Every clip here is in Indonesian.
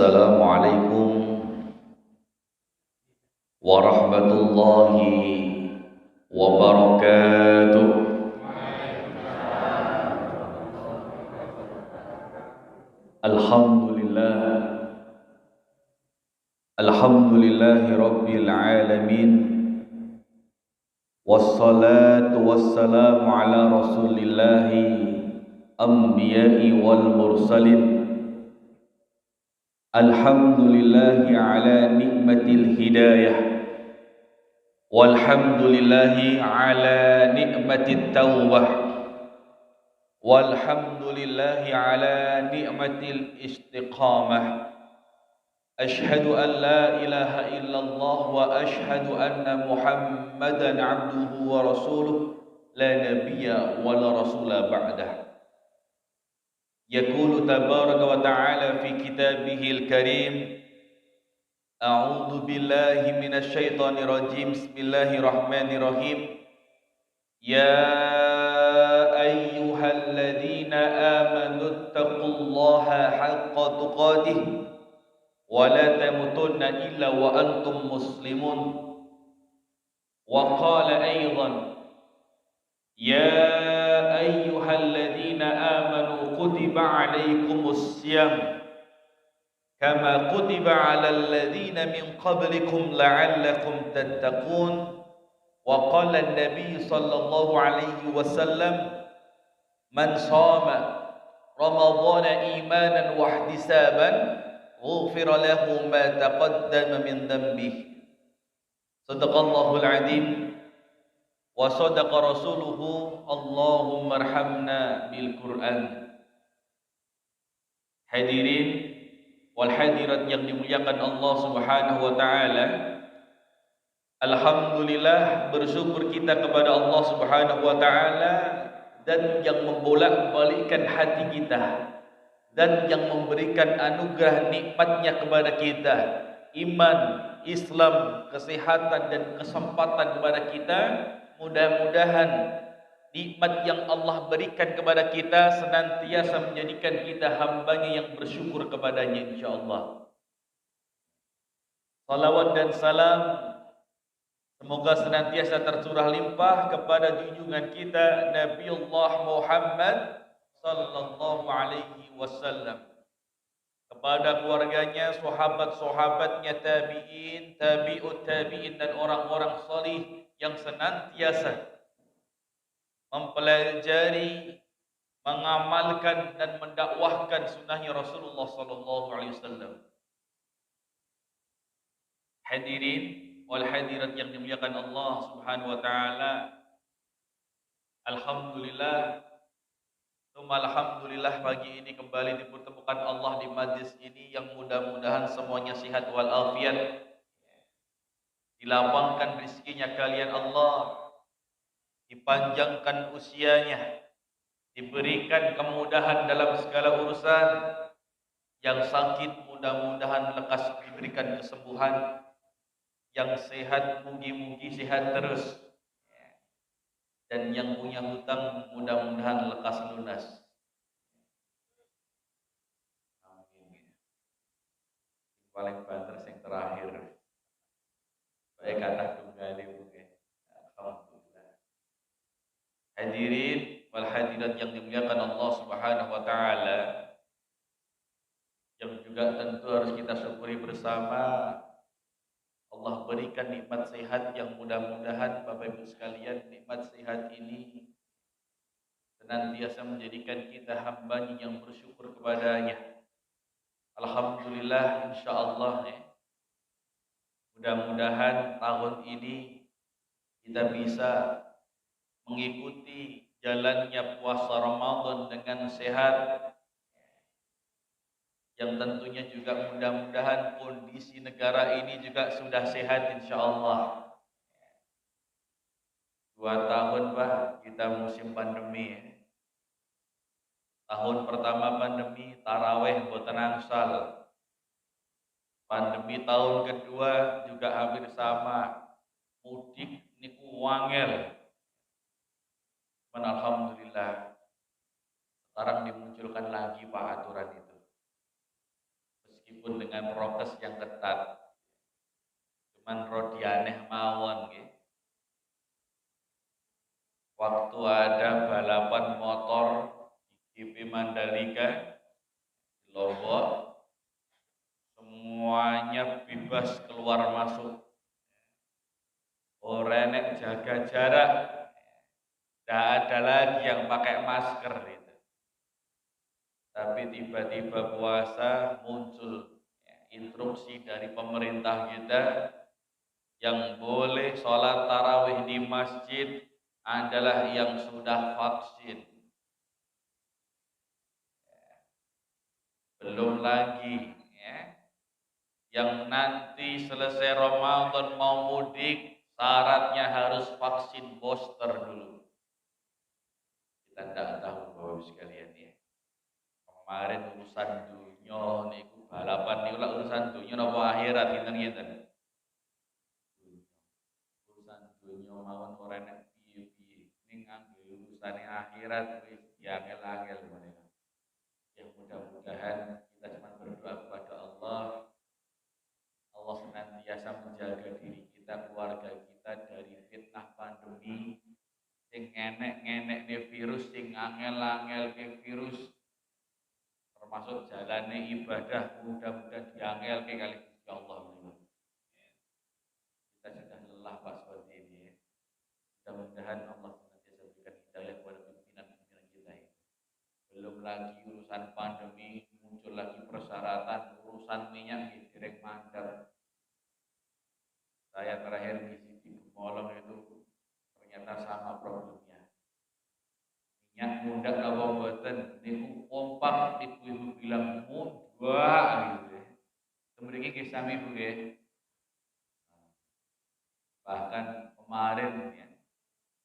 Assalamualaikum warahmatullahi wabarakatuh. Alhamdulillah, alhamdulillahi rabbil alamin. Wassalatu wassalamu ala rasulillahi anbiya'i wal mursalin. Alhamdulillahi ala nikmatil hidayah, walhamdulillahi ala nikmatit taubah, walhamdulillahi ala nikmatil istiqamah. Ashhadu an la ilaha illallah wa ashhadu anna Muhammadan abduhu wa rasuluh, la nabiyya wa la rasula ba'dah. Yaqulu tabaraka wa ta'ala fi kitabihil karim, a'udzu billahi minasy syaithanir rajim. Bismillahirrahmanirrahim. Ya ayyuhalladzina amanu taqullaha haqqa tuqatih wa la tamutunna illa wa antum muslimun. Wa qala aidan, ya ayyuhalladzina amanu kutiba alaikumus syiyam kama kutiba alal ladzina min qablikum la'allakum tattaqun. Wa qala an-nabi sallallahu alaihi wasallam, man shama ramadhana imanan wa ihtisaban ghufira lahu ma taqaddama min dhanbihi. Shadaqallahul azim wa sadaqa rasuluhu. Allahumma arhamna bil Qur'an. Hadirin wal hadirat yang dimuliakan Allah Subhanahu wa taala, alhamdulillah, bersyukur kita kepada Allah Subhanahu wa taala dan yang membolak-balikkan hati kita dan yang memberikan anugerah nikmatnya kepada kita, iman, Islam, kesehatan dan kesempatan kepada kita. Mudah-mudahan nikmat yang Allah berikan kepada kita senantiasa menjadikan kita hambanya yang bersyukur kepadanya, insyaallah. Salawat dan salam semoga senantiasa tercurah limpah kepada junjungan kita Nabiullah Muhammad sallallahu alaihi wasallam, kepada keluarganya, sahabat-sahabatnya, tabi'in, tabi'ut tabi'in dan orang-orang salih yang senantiasa mempelajari, mengamalkan dan mendakwahkan sunnahnya Rasulullah sallallahu alaihi wasallam. Hadirin wal hadirat yang dimuliakan Allah Subhanahu wa taala, alhamdulillah, alhamdulillah, pagi ini kembali dipertemukan Allah di majlis ini yang mudah-mudahan semuanya sehat walafiat, dilapangkan rezekinya kalian Allah, dipanjangkan usianya, diberikan kemudahan dalam segala urusan. Yang sakit mudah-mudahan lekas diberikan kesembuhan, yang sehat mugi-mugi sehat terus, dan yang punya hutang mudah-mudahan lekas lunas. Amin. Paling banter yang terakhir. Baik kata tunggali mungkin. Alhamdulillah. Hadirin wal hadirat yang dimuliakan Allah Subhanahu wa taala, yang juga tentu harus kita syukuri bersama, Allah berikan nikmat sehat yang mudah-mudahan Bapak Ibu sekalian, nikmat sehat ini senantiasa menjadikan kita hambanya yang bersyukur kepadanya. Alhamdulillah, insyaallah ya. Mudah-mudahan tahun ini kita bisa mengikuti jalannya puasa Ramadan dengan sehat, yang tentunya juga mudah-mudahan kondisi negara ini juga sudah sehat insyaallah. 2 tahun Pak kita musim pandemi ya. Tahun pertama pandemi taraweh boten angsal. Pandemi tahun kedua juga hampir sama. Mudik niku wangel. Alhamdulillah sekarang dimunculkan lagi Pak aturan itu. meskipun dengan prokes yang ketat. Cuman rodianeh mawon nggih. Waktu ada balapan motor di GP Mandalika di Lombok, semuanya bebas keluar masuk. Orang jaga jarak. Tidak ada lagi yang pakai masker itu. Tapi tiba-tiba puasa muncul instruksi dari pemerintah kita yang boleh sholat tarawih di masjid adalah yang sudah vaksin. Belum lagi yang nanti selesai Ramadan mau mudik syaratnya harus vaksin booster dulu. Kita tidak tahu Bapak sekalian ya. Kemarin urusan dunia niku balapan niku lah urusan dunia napa akhirat ngeten-ngeten. Urusan dunia mawon ora nek piye-piye. Ning angge urusane akhirat wis diangel-angel meneh. Ya mudah-mudahan kita cuma berdoa kepada Allah. Allah senantiasa menjaga diri kita, keluarga kita dari fitnah pandemi. Sing enek-enek virus, sing angel-angel virus, termasuk jalannya ibadah mudah-mudahan diangel ke kali Gusti Allah. Kita sudah lelah Pak seperti ini ya. Mudah-mudahan Allah senantiasa berikan hidayah kepada pimpinan-pimpinan kita ini. Belum lagi urusan pandemi, muncul lagi persyaratan urusan minyak direk mandar. Saya terakhir ngisi di Gemolong itu ternyata sama problemnya. Minyak mundak apa mboten niku kompak ibu-ibu bilang mudah gitu. Kemudian nggih sami Bu nggih. Bahkan kemarin ya,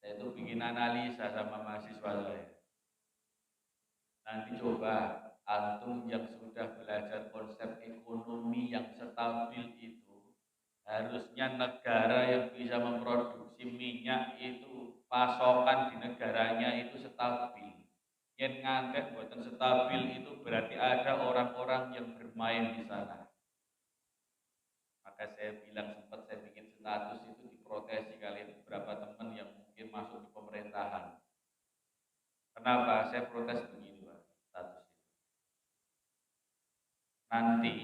saya itu bikin analisa sama mahasiswa saya. Nanti coba antum yang sudah belajar konsep ekonomi yang stabil itu, harusnya negara yang bisa memproduksi minyak itu pasokan di negaranya itu stabil. Yang ngangkat buatan stabil itu berarti ada orang-orang yang bermain di sana. Maka saya bilang sempat saya bikin status itu diprotesi kali beberapa teman yang mungkin masuk di pemerintahan. Kenapa saya protes begini Pak? Status itu. Nanti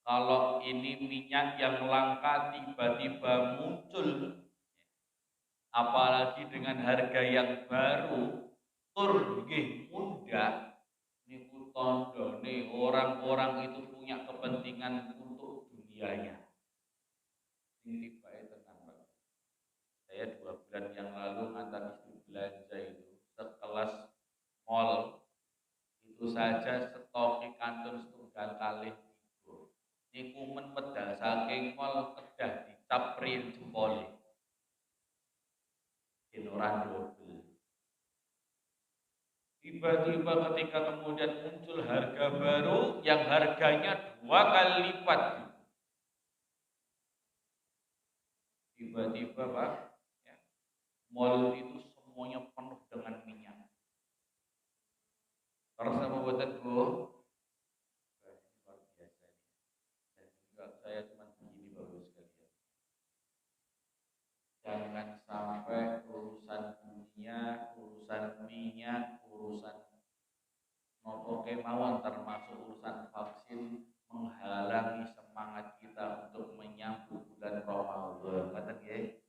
kalau ini minyak yang langka tiba-tiba muncul, apalagi dengan harga yang baru, tur nggih mundhak niku tandane orang-orang itu punya kepentingan untuk dunianya. Ini baik tenang Pak. Saya 2 bulan yang lalu ngantar istri belanja itu sekelas mall itu saja stok kantun setunggal kalih niku men medal saking mall kedah dicaprin jempole. Ora double. Tiba-tiba ketika kemudian muncul harga baru yang harganya 2 kali lipat. Tiba-tiba Pak, ya, mall itu semuanya penuh dengan minyak. Terus apa buatan Bu? Luar biasa. Dan juga saya cuma begini Bapak sekalian. Jangan sampai urusan dunia, urusan minyak, urusan nopo kemauan termasuk urusan vaksin menghalangi semangat kita untuk menyambut bulan Ramadan. Kata nggih,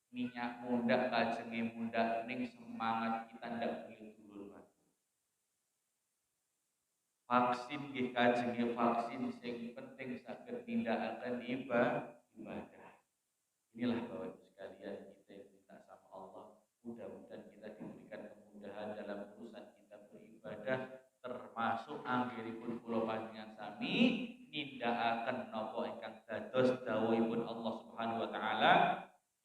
minyak mundak kajenge mundak ning semangat kita ndak boleh turun. Vaksin nggih kajenge vaksin sing penting saged nindakaken ibadah. Inilah Bapak Ibu sekalian kita yang minta sama Allah, mudah-mudahan kita diberikan kemudahan dalam urusan kita beribadah, termasuk anggenipun kula panjenengan sami nindakaken napa ingkang dados dawuhipun Allah Subhanahu wa taala,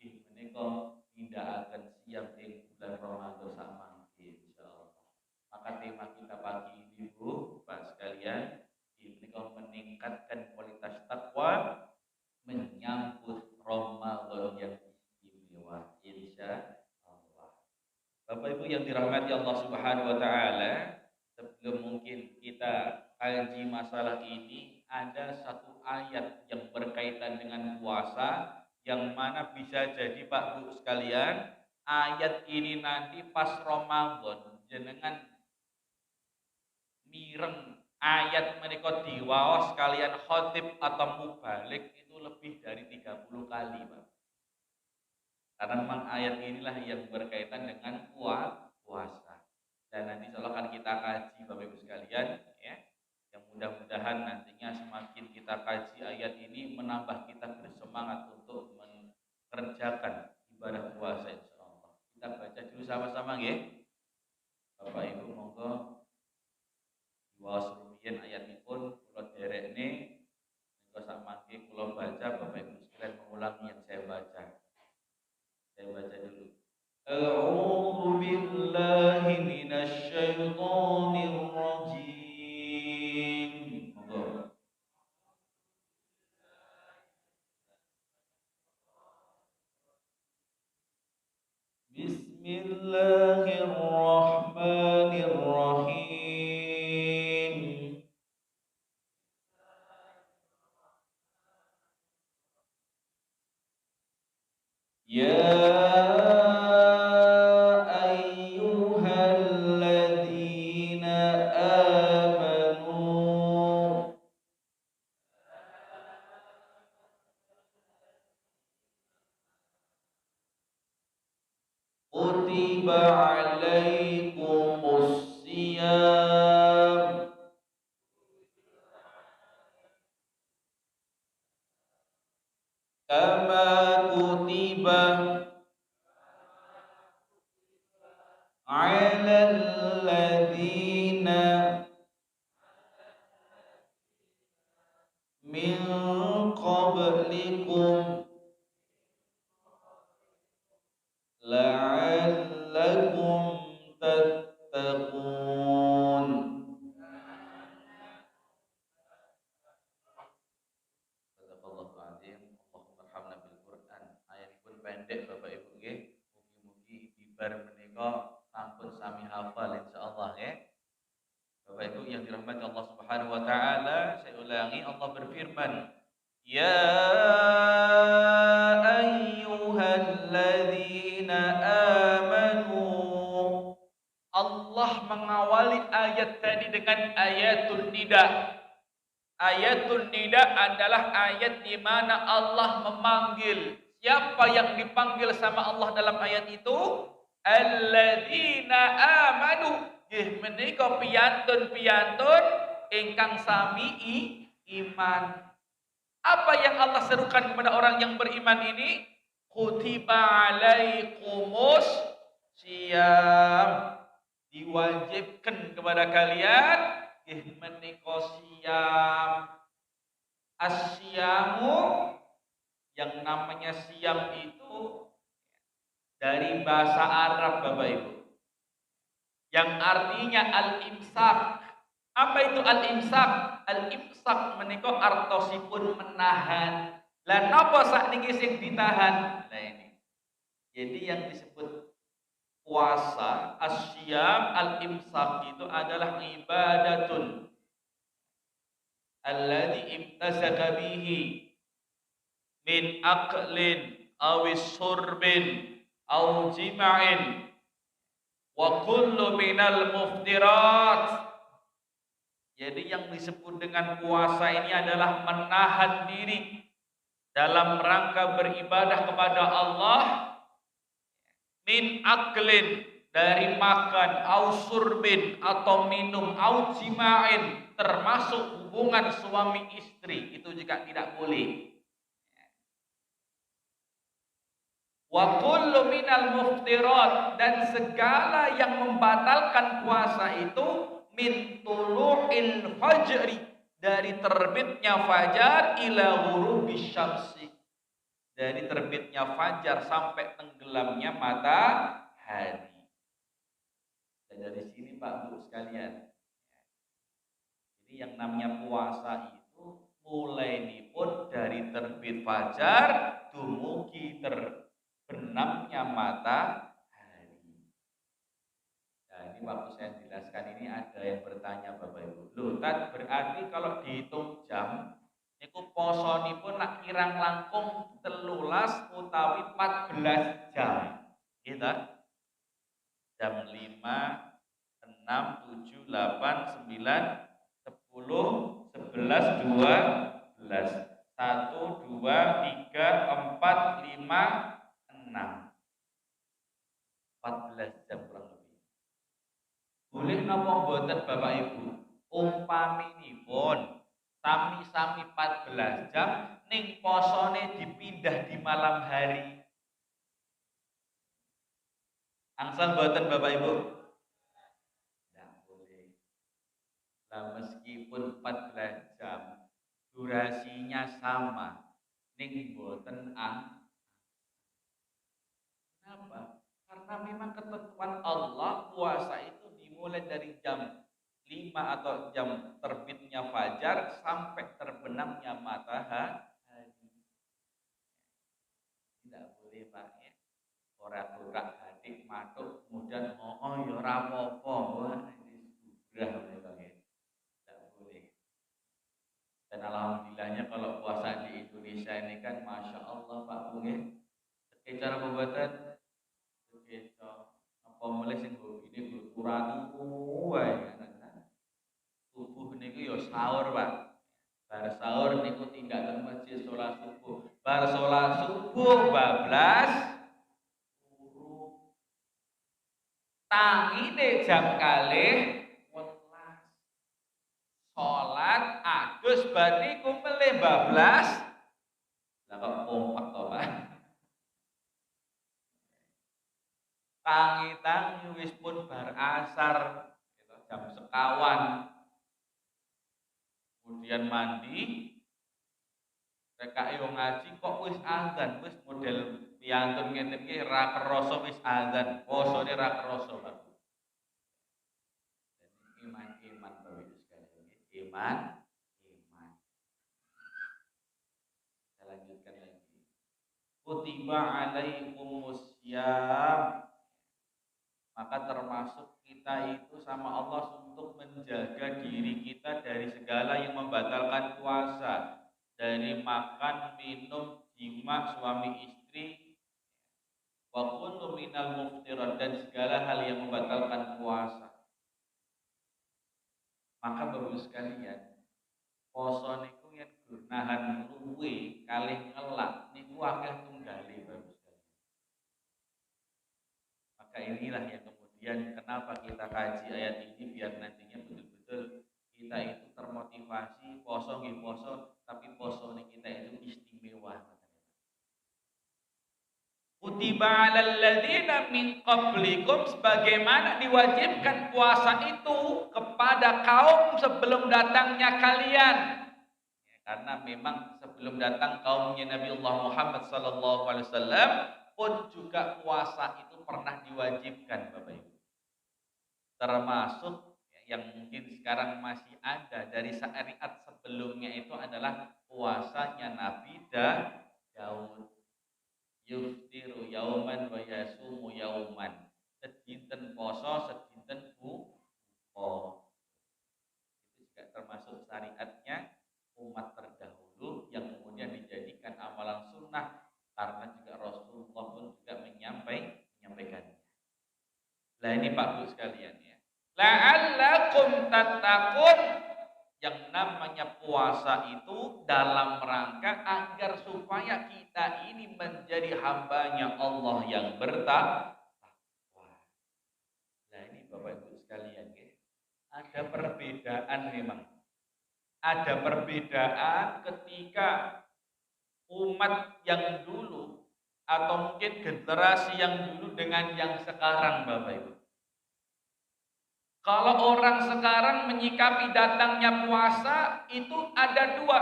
inggih menika nindakaken siam ing bulan Ramadan samangke insyaallah. Maka tema kita pagi ini Bu, Pak sekalian, menika meningkatkan kualitas takwa menyambut Ramadan yang istimewa insyaallah. Bapak Ibu yang dirahmati Allah Subhanahu wa taala, sebelum mungkin kita haji masalah ini ada satu ayat yang berkaitan dengan puasa yang mana bisa jadi Pak Bu sekalian ayat ini nanti pas Ramadan jenengan mireng ayat menika diwaos kalian khotib atau mubalik itu lebih dari 30 kali Pak. Karena memang ayat inilah yang berkaitan dengan puasa. Dan nanti insyaallah akan kita kaji Bapak Ibu sekalian ya. Yang mudah-mudahan nantinya semakin kita kaji ayat ini menambah kita bersemangat untuk mengerjakan ibadah puasa insyaallah. Kita baca dulu sama-sama nggih. Bapak Ibu monggo diwaos rumiyin ayatipun kula derekne mengko sak mangke kula baca Bapak Ibu sekalian mengulangi yang saya baca. Saya baca dulu. A'udzu billahi minasy syaithanir rajim. Monggo. Bismillahirrahmanirrahim. Ya ayyuhalladzina amanu kutiba alaikumus siyam kama kutiba alal ladzina min qablikum la'allakum tattaqun. Sadaqallahu azim. Allahumma arhamna bil Qur'an. Ayatipun pendek Bapak Ibu nggih. Mugi-mugi bibar menika sampun sami hafal insyaallah ya. Bapak Ibu yang dirahmati Allah Subhanahu wa taala, saya ulangi Allah berfirman, "Ya ayyuhalladzina amanu." Allah mengawali ayat tadi dengan ayatul nida. Ayatul nida adalah ayat di mana Allah memanggil. Siapa yang dipanggil sama Allah dalam ayat itu? Alladzina amanu. Nggih menika piyantun-piyantun ingkang sami iman. Apa yang Allah serukan kepada orang yang beriman ini? Kutiba alaikumus siyam. Diwajibkan kepada kalian nggih menika siyam. Asyamu yang namanya siyam itu dari bahasa Arab Bapak Ibu. Yang artinya al-imsak. Apa itu al-imsak? Al-imsak menika artosipun menahan. Lah napa sakniki sing ditahan? Nah ini. Jadi yang disebut puasa, asyam, al-imsak itu adalah ibadatun alladzi imtazaka bihi min aqlin awis surbin aw jima'in wa kullu minal muftirat. Jadi yang disebut dengan puasa ini adalah menahan diri dalam rangka beribadah kepada Allah min aklin dari makan, au surbin atau minum, au jima'in termasuk hubungan suami istri itu juga tidak boleh. Wa kullu minal muftirat dan segala yang membatalkan puasa itu min tulu'il fajri dari terbitnya fajar ila ghurubis syamsi. Dari terbitnya fajar sampai tenggelamnya matahari. Dan dari sini Pak Bu sekalian, jadi yang namanya puasa itu mulai pun dari terbit fajar dumugi terbenamnya matahari. Nah, ini waktu saya jelaskan ini ada yang bertanya Bapak Ibu. Loh, berarti kalau dihitung jam niku posonipun nak kirang langkung 13 utawi 14 jam. Gitu. Jam 5, 6, 7, 8, 9, 10, 11, 12, 1, 2, 3, 4, 5, 6. 14 jam kurang lebih. Boleh napa mboten Bapak Ibu? Umpaminipun sami-sami 14 jam ning posone dipindah di malam hari. Angsal mboten Bapak Ibu? Tidak boleh. Nah, meskipun 14 jam durasinya sama ning mboten Kenapa? Karena memang ketentuan Allah puasa itu dimulai dari jam 5 atau jam terbitnya fajar sampai terbenamnya matahari. Tidak boleh Pak ya. Ora-ora hadik matuk kemudian ya ora apa-apa. Wah, ini sudah Pak ya. Tidak boleh. Dan alhamdulillahnya kalau puasa di Indonesia ini kan Masya Allah Pak Bu ya. Cara pembuatan apa mulai sing ini kurang wae subuh niku ya sahur Pak. Bar sahur niku tinggal teng masjid salat subuh. Bar salat subuh bablas turu. Tangine jam kalih 11. Salat adus bar niku melih bablas. Lah kok kompak to Pak. Tangi-tangi wis pun bar asar gitu, jam sekawan. Kemudian mandi, rekai wong ngaji kok wis azan, wis model piantun ngeten iki ra kerasa wis azan, posone ra kerasa Pak. Iman-iman Bapak Ibu sekalian, iman. Kita lanjutkan lagi. Kutiba alaikumus syiyam. Maka termasuk kita itu sama Allah untuk menjaga diri kita dari segala yang membatalkan puasa, dari makan, minum, jima suami istri, wa kullu minal muftirat, dan segala hal yang membatalkan puasa. Maka Bapak sekalian, poso niku yen nahan luwe kalih ngelak niku akeh tunggale Bapak. Maka inilah yang kemudian kenapa kita kaji ayat ini biar nantinya betul-betul kita itu termotivasi poso nggih poso tapi poso kita itu istimewa. Kutiba 'alal ladzina min qablikum, sebagaimana diwajibkan puasa itu kepada kaum sebelum datangnya kalian. Ya, karena memang sebelum datang kaumnya Nabi Allah Muhammad sallallahu alaihi wasallam pun juga puasa itu pernah diwajibkan Bapak Ibu. Termasuk yang mungkin sekarang masih ada dari syariat sebelumnya itu adalah puasanya Nabi Daud. Yuftiru yauman wa yasumu yauman. Sedinten poso, sedinten buka. Itu juga termasuk syariatnya umat terdahulu yang kemudian dijadikan amalan sunnah karena juga Rasulullah pun juga menyampaikannya. Nah ini Pak Bu sekalian ya. La'allakum tattaqun, yang namanya puasa itu dalam rangka agar supaya kita ini menjadi hambanya Allah yang bertakwa. Nah ini Bapak Ibu sekalian ya. Ada perbedaan memang. Ada perbedaan ketika umat yang dulu atau mungkin generasi yang dulu dengan yang sekarang Bapak Ibu. Kalau orang sekarang menyikapi datangnya puasa itu ada dua.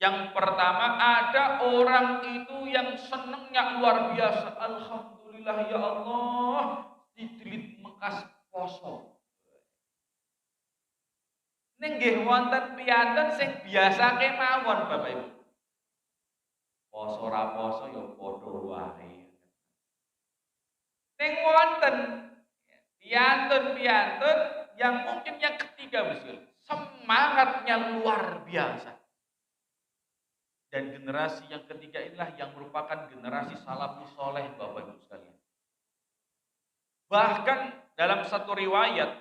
Yang pertama ada orang itu yang senangnya luar biasa. Alhamdulillah ya Allah, ditelit mekas poso. Ning nggih wonten piyanten sing biasa kemawon Bapak Ibu. Poso ra poso ya padha wae. Ning wonten piantun-piantun yang mungkin yang ketiga Bosku, semangatnya luar biasa. Dan generasi yang ketiga inilah yang merupakan generasi salafus soleh Bapak Ibu sekalian. Bahkan dalam satu riwayat,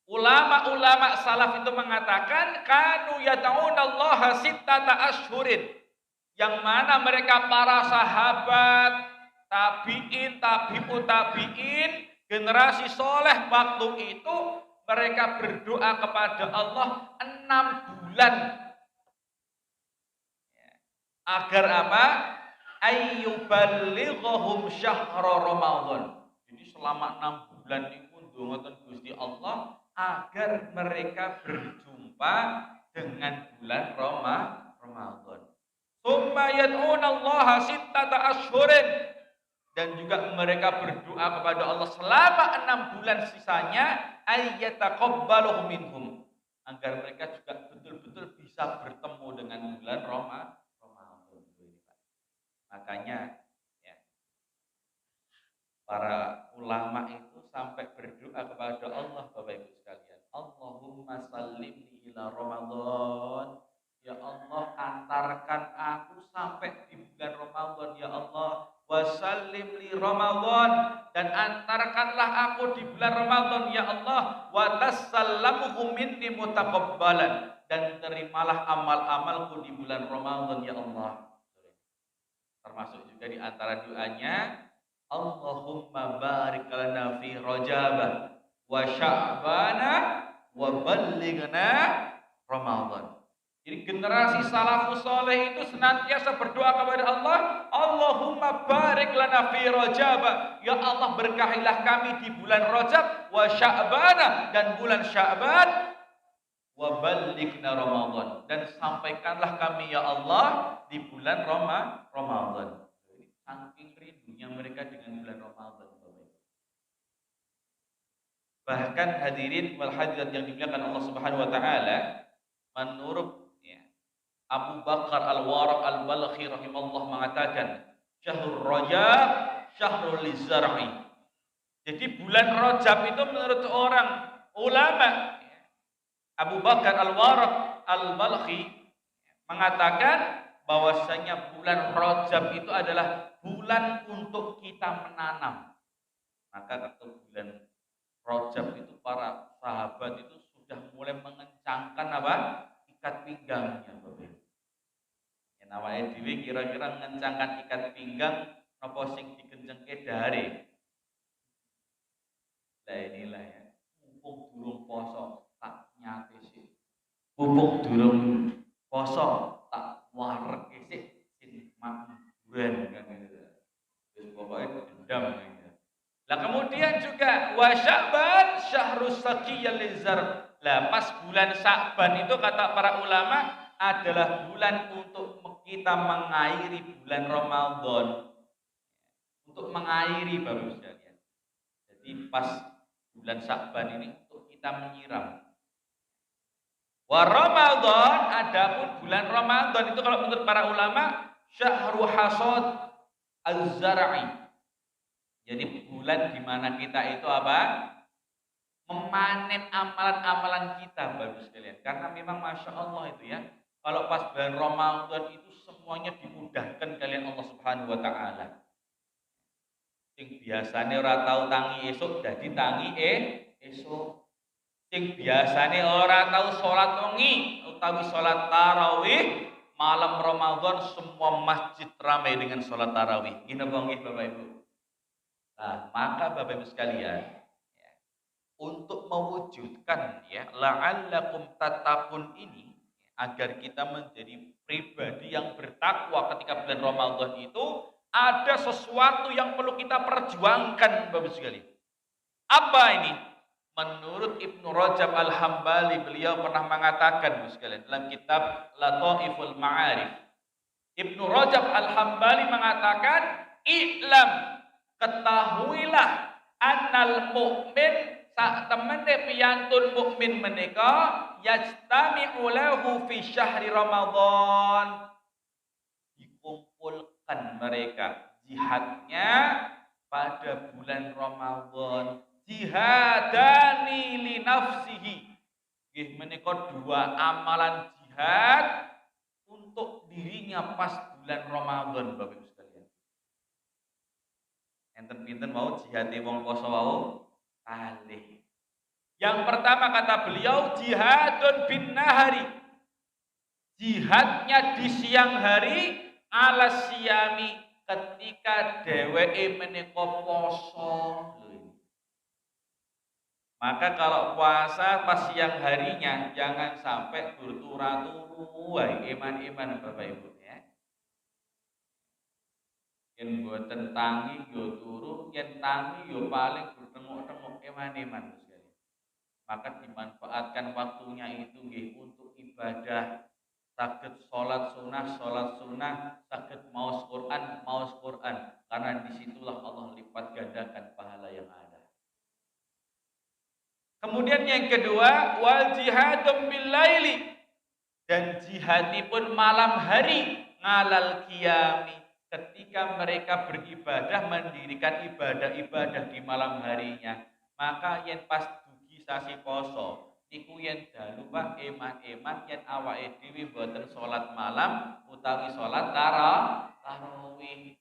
ulama-ulama salaf itu mengatakan kanu yata'unallaha sittata ashhurin, yang mana mereka para sahabat, tabi'in, tabi'ut tabi'in, generasi soleh waktu itu mereka berdoa kepada Allah 6 bulan. Agar apa? Ayyuballighahum syahra Ramadan. Jadi selama 6 bulan itu ndonga Gusti Allah agar mereka berjumpa dengan bulan Ramadan. Tsumma yad'una Allah sittata ashhurin, dan juga mereka berdoa kepada Allah selama 6 bulan sisanya ayyataqabbaluhu minhum, agar mereka juga betul-betul bisa bertemu dengan bulan Ramadan. Makanya ya, para ulama itu sampai berdoa kepada Allah Bapak Ibu sekalian, Allahumma sallimni ila Ramadan, ya Allah antarkan aku sampai di bulan Ramadan ya Allah, wasallim li Ramadan, dan antarkanlah aku di bulan Ramadan ya Allah, wa tasallamuhu minni mutaqabbalan, dan terimalah amal-amalku di bulan Ramadan ya Allah. Termasuk juga di antara doanya, Allahumma barik lana fi Rajab wa Sya'bana wa ballighna Ramadan. Jadi generasi salafus saleh itu senantiasa berdoa kepada Allah, Allahumma barik lana fi Rajab, ya Allah berkahilah kami di bulan Rajab, wa Sya'bana, dan bulan Sya'ban, wa ballighna Ramadan, dan sampaikanlah kami ya Allah di bulan Ramadan. Saking rindunya mereka dengan bulan Ramadan. Bahkan hadirin wal hadirat yang dimuliakan Allah Subhanahu wa taala, menurut Abu Bakar Al-Waraq Al-Balkhi rahimahullah mengatakan, Syahrul Rajab syahrul lizar'i. Jadi bulan Rajab itu menurut orang ulama, Abu Bakar Al-Waraq Al-Balkhi mengatakan bahwasanya bulan Rajab itu adalah bulan untuk kita menanam. Maka kata bulan Rajab itu para sahabat itu sudah mulai mengencangkan apa? Ikat pinggangnya, Bapak. Ya namanya dhewe kira-kira mengencangkan ikat pinggang napa sing dikencengke dare. Lah inilah ya, mumpung durung poso tak nyate sih. Mumpung durung poso tak warek sih sin mamburan kan gitu. Wis pokoke dendam gitu. Lah kemudian juga wa Sya'ban syahrus saqiyal lizar. Lah pas bulan Sya'ban itu kata para ulama adalah bulan untuk kita mengairi bulan Ramadan. Untuk mengairi Bapak sekalian. Jadi pas bulan Sya'ban ini untuk kita menyiram. Wa Ramadan, adapun bulan Ramadan itu kalau menurut para ulama syahru hasad az-zar'i. Jadi bulan di mana kita itu apa? Memanen amalan-amalan kita Bapak sekalian. Karena memang Masya Allah itu ya, kalau pas bulan Ramadan itu semuanya dimudahkan kalian Allah Subhanahu wa taala. Sing biasane ora tau tangi esuk dadi tangi esuk. Sing biasane ora tau salat wengi utawi salat tarawih, malam Ramadan semua masjid ramai dengan salat tarawih. Gini nggih Bapak Ibu. Nah, maka Bapak Ibu sekalian, ya, untuk mewujudkan ya la'allakum tattaqun ini, agar kita menjadi pribadi yang bertakwa ketika bulan Ramadan itu, ada sesuatu yang perlu kita perjuangkan Bapak Ibu sekalian. Apa ini? Menurut Ibnu Rajab Al-Hambali, beliau pernah mengatakan Bapak sekalian dalam kitab Lataiful Ma'arif. Ibnu Rajab Al-Hambali mengatakan, "I'lam, ketahuilah annal mu'min sak temene piyantun mukmin menika yajtami'u lahu fi syahri Ramadan." Dikumpulkan mereka jihadnya pada bulan Ramadan jihadani li nafsihi. Nggih menika dua amalan jihad untuk dirinya pas bulan Ramadan Bapak Ibu sekalian. Enten pinten mau jihate wong poso wau kalih. Yang pertama kata beliau jihadun bin nahari. Jihadnya di siang hari ala siyami ketika dheweke menika poso. Maka kalau puasa pas siang harinya jangan sampai turu-turu wae iman-iman Bapak Ibu ya. Yen mboten tangi yo turu, yen tangi yo paling bertengok-tengok iman-iman sekali. Maka dimanfaatkan waktunya itu nggih untuk ibadah. Saged sholat sunnah, saged maos Quran, karena disitulah Allah lipat gandakan pahala yang ada. Kemudian yang kedua, wal jihadum bil laili, dan jihadipun malam hari ngalal qiyami, ketika mereka beribadah mendirikan ibadah-ibadah di malam harinya. Maka yen pas dugi sasi poso niku yen dalu Pak eman-eman yen awake dhewe boten salat malam utawi salat tarawih.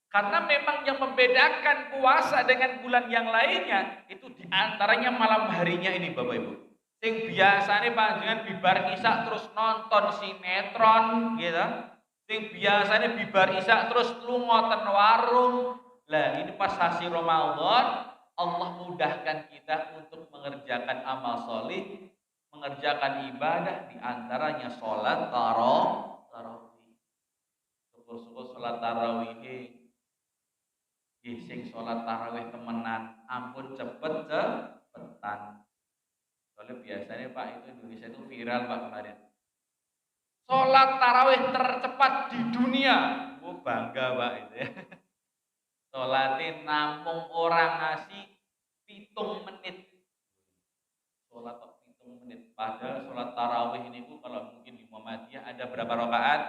Karena memang yang membedakan puasa dengan bulan yang lainnya itu diantaranya malam harinya ini Bapak Ibu. Sing biasane panjenengan bibar isak terus nonton sinetron gitu. Sing biasane bibar isak terus lunga ten warung. Lah ini pas sasi Ramadan Allah mudahkan kita untuk mengerjakan amal solih, mengerjakan ibadah diantaranya sholat tarawih. Syukur-syukur sholat tarawih sing sholat tarawih temenan, ampun cepetan. Soalnya biasanya Pak itu Indonesia itu viral Pak kemarin. Sholat tarawih tercepat di dunia, bangga Pak itu ya. Sholatin namung orang ngasih 7 menit. Sholat 7 menit. Padahal sholat tarawih ini kalau mungkin di Muhammadiyah ada berapa rakaat?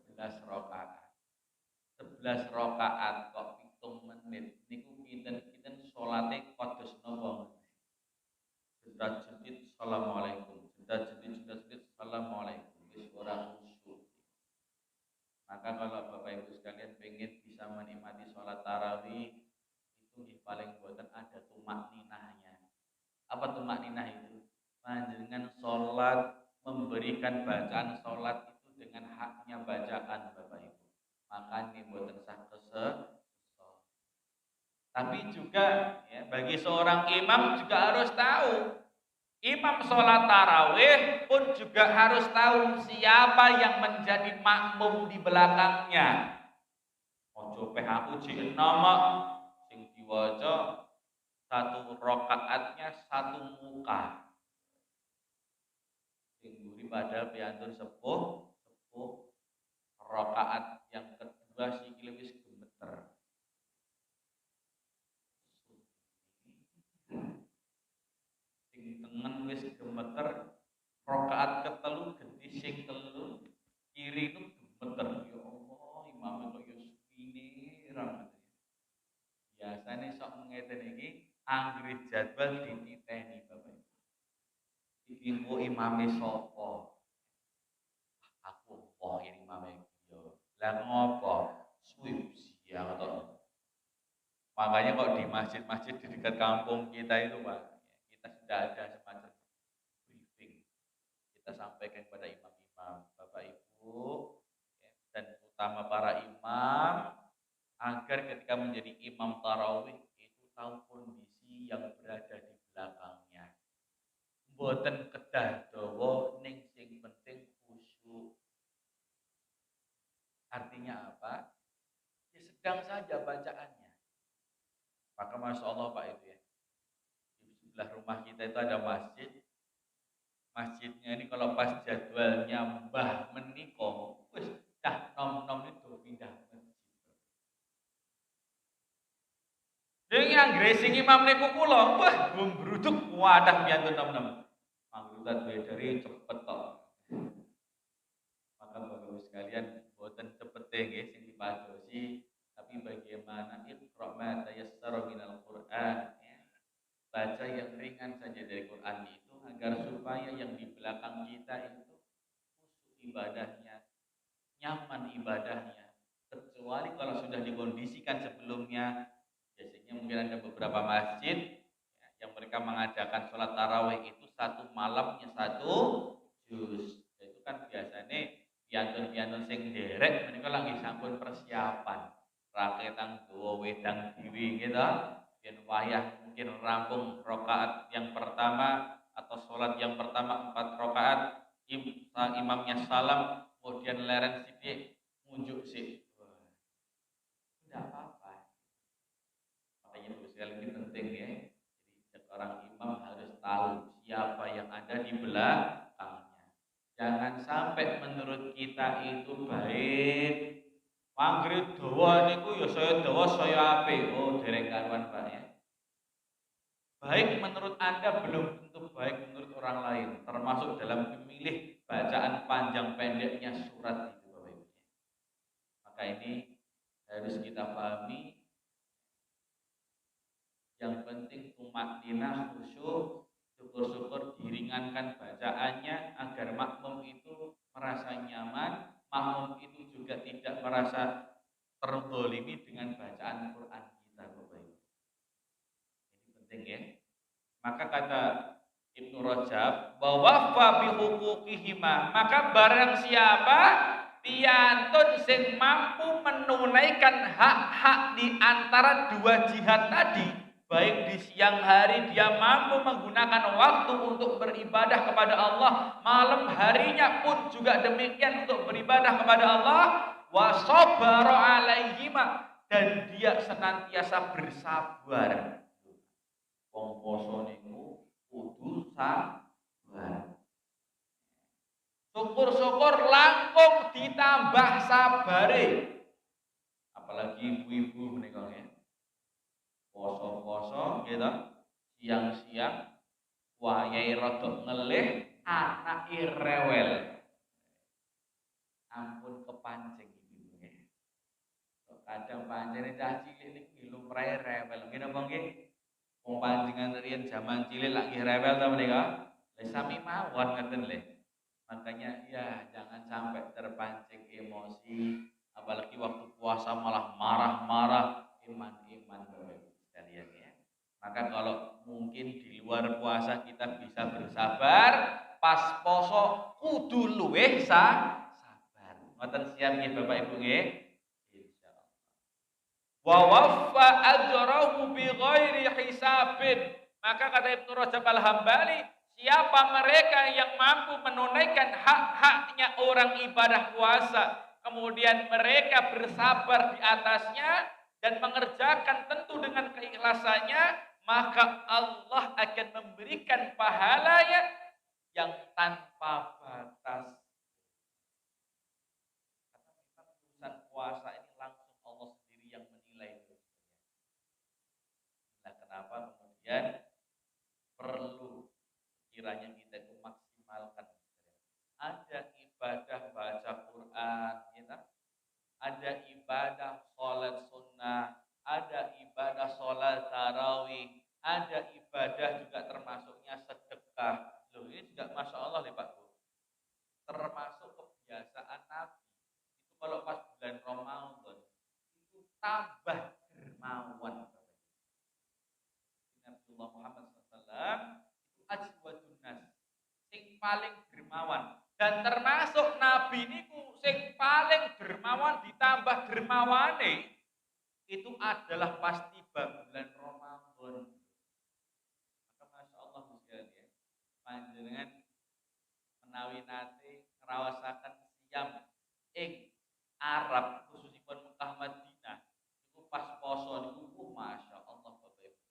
11 rakaat. 11 rakaat kok 7 menit. Niku pinten-pinten sholate kados napa? Jedit assalamualaikum. Jedit assalamualaikum. Wis ora khusyuk. Maka kalau Bapak Ibu sekalian pengen bisa menikmati sholat tarawih itu paling buatan ada tumak ninahnya. Apa tumak ninah itu? Panjenengan sholat memberikan bacaan sholat itu dengan haknya bacaan Bapak Ibu. Makanya buatan sah kesel. Tapi juga ya, bagi seorang imam juga harus tahu. Imam sholat tarawih pun juga harus tahu siapa yang menjadi makmum di belakangnya. Ojo peh aku jek nama sing diwaca satu rakaatnya satu muka. Sing mburi padahal piantun sepuh rakaat yang kedua sikile wis gemeter. Tengen wis gemeter rakaat ketelu gede sing telu kiri itu gemeter ya Allah imam kok yo suwine ra biasane sok ngeten iki anggere jadwal dititeni Bapak iki engko imame sapa aku ini imame yo lah ngopo suwi siang atau makanya kok di masjid-masjid di dekat kampung kita itu Pak kita sudah ada semacam briefing. Kita sampaikan kepada imam-imam, Bapak Ibu, ya, dan utama para imam, agar ketika menjadi imam tarawih itu tahu kondisi yang berada di belakangnya. Mboten kedah dawa ning sing penting khusyuk. Artinya apa? Ya sedang saja bacaannya. Maka Masya Allah Pak itu ya. Sebelah rumah kita itu ada masjid. Masjidnya ini kalau pas jadwalnya mbah meniko, wis dah nom-nom itu pindah masjid. Dengan yang gresing imam niku kula, wah gumbruduk wadah piantun nom-nom. Mangrutat dari cepet tok. Maka Bapak Ibu sekalian boten cepete nggih sing dipadosi, tapi bagaimana iqra ma tayassara minal Qur'an, ya. Baca yang ringan saja dari Quran itu agar supaya yang di belakang kita itu khusyuk ibadahnya, nyaman ibadahnya. Kecuali kalau sudah dikondisikan sebelumnya, biasanya mungkin ada beberapa masjid ya, yang mereka mengadakan sholat tarawih itu satu malamnya satu juz. Itu kan biasanya piantun-piantun sing derek mereka lagi sampun persiapan raketan dua wedang diwi gitu, yen wayah mungkin rampung rakaat yang pertama atau sholat yang pertama 4 rakaat, imamnya salam kemudian leren sidik ngunjuk sih. Tidak apa-apa. Makanya itu sekali ini penting ya. Jadi seorang imam harus tahu siapa yang ada di belakangnya. Jangan sampai menurut kita itu baik. Maghrib dawa niku ya saya dawa saya apik. Oh, dereng karuan Pak ya. Baik menurut Anda belum tentu baik menurut orang lain, termasuk dalam memilih bacaan panjang pendeknya surat itu Bapak Ibu. Maka ini harus kita pahami. Yang penting tumakninah, khusyuk, syukur-syukur diringankan bacaannya agar makmum itu merasa nyaman, makmum itu juga tidak merasa terzalimi dengan bacaan Quran kita Bapak Ibu. Ini penting ya. Maka kata Ibnu Rajab, bahwa fa bi huquqihima, maka barang siapa piantun sing mampu menunaikan hak-hak di antara dua jihad tadi, baik di siang hari dia mampu menggunakan waktu untuk beribadah kepada Allah, malam harinya pun juga demikian untuk beribadah kepada Allah, wa sabara alaihima, dan dia senantiasa bersabar. Wong poso niku kudu sabar. Syukur-syukur langkung ditambah sabare. Apalagi ibu-ibu menika ya. Poso-poso gitu. Siang-siang wayahe rada ngelih, anake rewel. Ampun kepancing ibu ya. Kadang pancene cah cilik niku lumrahe rewel. Nggih napa nggih? Wong panjenengan riyen jaman cilik lagi rewel ta menika? Lah sami mawon ngeten lho. Makanya ya jangan sampai terpancing emosi, apalagi waktu puasa malah marah-marah, iman-iman sekalian ya. Maka kalau mungkin di luar puasa kita bisa bersabar, pas poso kudu luweh sabar. Ngoten siap nggih Bapak Ibu nggih? Wa waffa ajrahu bi ghairi hisabin. Maka kata Ibnu Rajab Al-Hambali, siapa mereka yang mampu menunaikan hak-haknya orang ibadah puasa, kemudian mereka bersabar di atasnya dan mengerjakan tentu dengan keikhlasannya, maka Allah akan memberikan pahalanya yang tanpa batas. Karena memang urusan puasa ini langsung Allah sendiri yang menilai. Nah, kenapa kemudian perlu kiranya kita itu maksimalkan? Ada ibadah baca Quran, ya, ada ibadah sholat sunnah, ada ibadah sholat tarawih, ada ibadah juga termasuknya sedekah. Loh, ini juga masya Allah nih Pak Bu, termasuk kebiasaan Nabi. Itu kalau pas bulan Ramadan itu tambah dermawan. Nabiullah Muhammad SAW itu ajwadun nas, sing paling dermawan, dan termasuk Nabi niku sing paling dermawan ditambah dermawane itu adalah pasti bulan Ramadan. Maka masya Allah sekalian, panjenengan menawi nate ngerawasaken siam ing Arab khususipun Mekah Madinah itu pas poso niku masya Allah Bapak Ibu.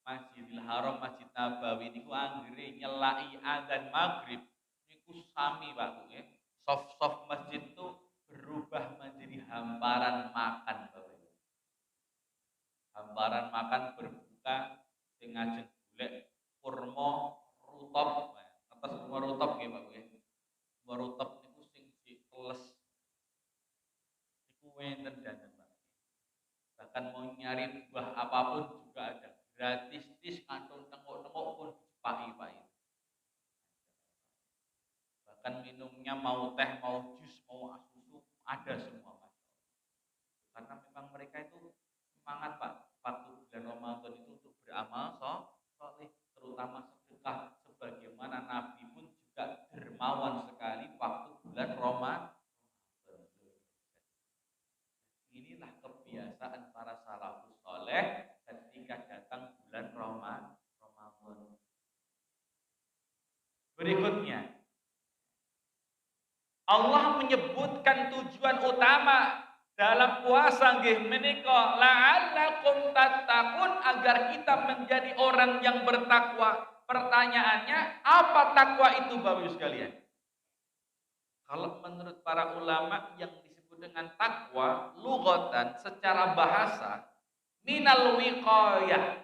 Masjidil Haram, Masjid Nabawi niku anggere nyelaki azan maghrib niku sami Pak nggih. Soft masjid itu berubah menjadi hamparan makan Bapak Ibu. Hamparan makan berbuka sing ngajeng golek kurma rutop. Atas kurma rutop nggih Pak nggih. Kurma rutop niku sing diteles niku wenten danten Pak. Bahkan minumnya mau teh, mau jus, mau susu, ada semua Pak. Karena memang mereka itu semangat Pak, waktu bulan Ramadan itu untuk beramal soleh, terutama sedekah, sebagaimana Nabi pun juga dermawan sekali waktu bulan Ramadan. Inilah kebiasaan para salafus soleh ketika datang bulan Ramadan. Berikutnya, Allah menyebutkan tujuan utama dalam puasa nggih menika la'allakum tattaqun, agar kita menjadi orang yang bertakwa. Pertanyaannya, apa takwa itu Bapak Ibu sekalian? Kalau menurut para ulama yang disebut dengan takwa lughatan secara bahasa minal wiqayah.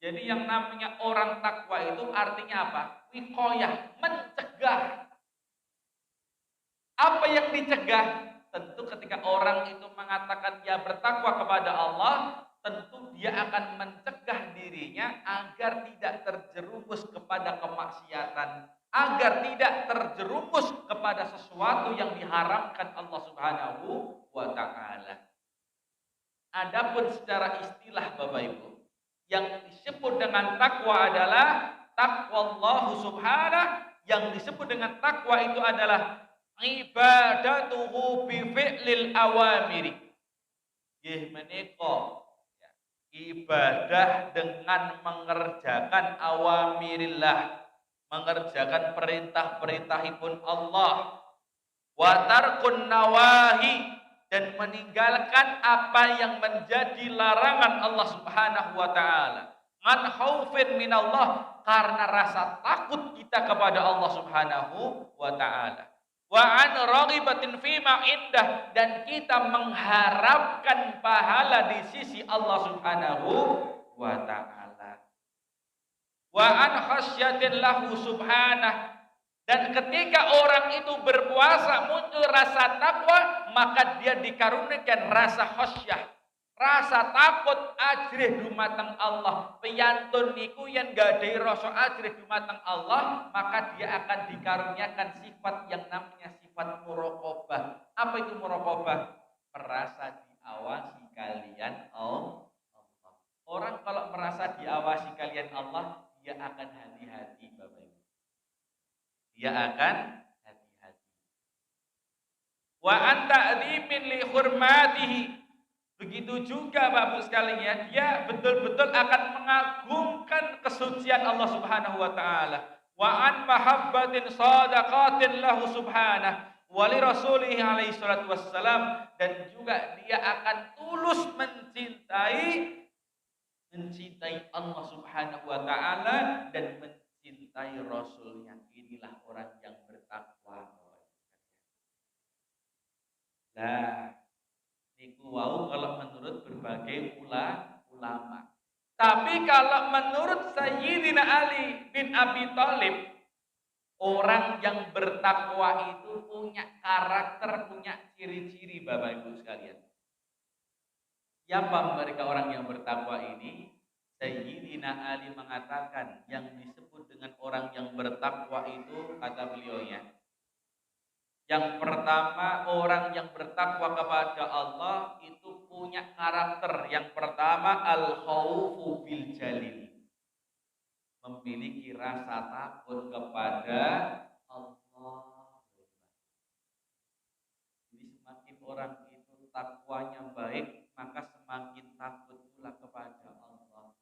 Jadi yang namanya orang takwa itu artinya apa? Wiqayah, mencegah. Apa yang dicegah? Tentu ketika orang itu mengatakan dia bertakwa kepada Allah, tentu dia akan mencegah dirinya agar tidak terjerumus kepada kemaksiatan, agar tidak terjerumus kepada sesuatu yang diharamkan Allah Subhanahu wa taala. Adapun secara istilah Bapak Ibu, yang disebut dengan takwa adalah takwa Allah Subhanahu, yang disebut dengan takwa itu adalah ibadatuhu bi fi'lil awamiri. Nggih menika ibadah dengan mengerjakan awamirillah, mengerjakan perintah-perintahipun Allah, wa tarkun nawahi, dan meninggalkan apa yang menjadi larangan Allah Subhanahu wa taala. An khaufin minallah, karena rasa takut kita kepada Allah Subhanahu wa taala. Wa an raghibatin fima indah, dan kita mengharapkan pahala di sisi Allah Subhanahu wa taala. Wa an khasyatin lahu subhanah, dan ketika orang itu berpuasa muncul rasa takwa, maka dia dikaruniakan rasa khasyah, rasa takut ajrih dumateng Allah. Piyantun niku yen gadai rasa ajrih dumateng Allah, maka dia akan dikaruniakan sifat yang namanya sifat muraqabah. Apa itu muraqabah? Merasa diawasi kalian Allah. Orang kalau merasa diawasi kalian Allah, dia akan hati-hati Bapak Ibu. Dia akan hati-hati. Wa anta adzimin li hurmatihi. Begitu juga Bapak sekalian, dia betul-betul akan mengagungkan kesucian Allah Subhanahu wa taala. Wa an mahabbatin sadaqatin lahu subhanahu wa li rasulih alaihi salatu wassalam, dan juga dia akan tulus mencintai Allah Subhanahu wa taala dan mencintai rasulnya. Inilah orang yang bertakwa. Nah, niku wau kalau menurut berbagai ulama. Tapi kalau menurut Sayyidina Ali bin Abi Thalib, orang yang bertakwa itu punya karakter, punya ciri-ciri Bapak Ibu sekalian. Siapa mereka orang yang bertakwa ini? Sayyidina Ali mengatakan yang disebut dengan orang yang bertakwa itu, kata beliaunya, yang pertama, orang yang bertakwa kepada Allah itu punya karakter. Yang pertama, al-khaufu bil jalil, memiliki rasa takut kepada Allah. Jadi semakin orang itu takwanya baik, maka semakin takut pula kepada Allah.